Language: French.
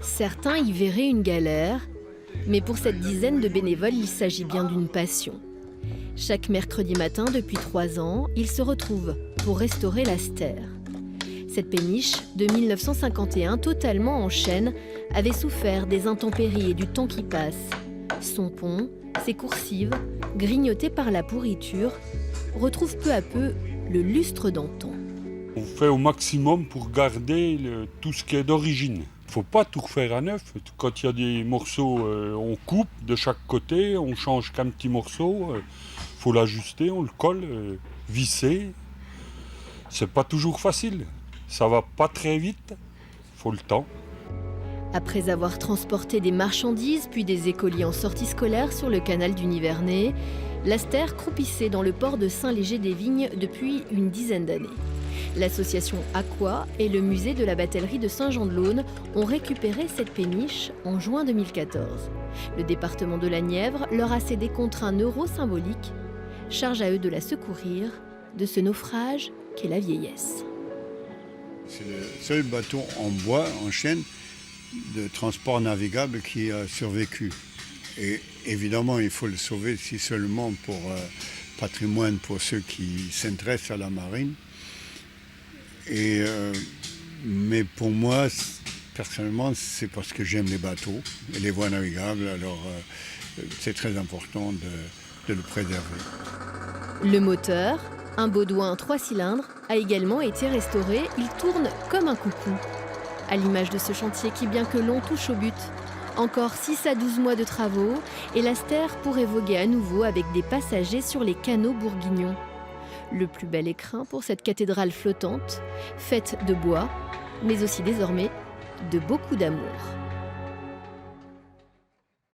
Certains y verraient une galère, mais pour cette dizaine de bénévoles, il s'agit bien d'une passion. Chaque mercredi matin, depuis 3 ans, ils se retrouvent pour restaurer la Stère. Cette péniche, de 1951, totalement en chêne, avait souffert des intempéries et du temps qui passe. Son pont, ses coursives, grignotées par la pourriture, retrouvent peu à peu le lustre d'antan. On fait au maximum pour garder tout ce qui est d'origine. Il ne faut pas tout refaire à neuf. Quand il y a des morceaux, on coupe de chaque côté, on change qu'un petit morceau. Il faut l'ajuster, on le colle, visser. C'est pas toujours facile. Ça va pas très vite. Il faut le temps. Après avoir transporté des marchandises puis des écoliers en sortie scolaire sur le canal du Nivernais, la Stère croupissait dans le port de Saint-Léger-des-Vignes depuis une dizaine d'années. L'association Aqua et le musée de la batellerie de Saint-Jean-de-Laune ont récupéré cette péniche en juin 2014. Le département de la Nièvre leur a cédé contre un euro symbolique. Charge à eux de la secourir de ce naufrage qu'est la vieillesse. C'est le seul bateau en bois, en chêne, de transport navigable qui a survécu. Et évidemment, il faut le sauver si seulement pour patrimoine pour ceux qui s'intéressent à la marine. Mais pour moi, personnellement, c'est parce que j'aime les bateaux et les voies navigables. Alors, c'est très important de le préserver. Le moteur, un Baudouin 3 cylindres, a également été restauré. Il tourne comme un coucou. À l'image de ce chantier qui, bien que long, touche au but. Encore 6 à 12 mois de travaux et la Stère pourrait voguer à nouveau avec des passagers sur les canaux bourguignons. Le plus bel écrin pour cette cathédrale flottante, faite de bois, mais aussi désormais de beaucoup d'amour.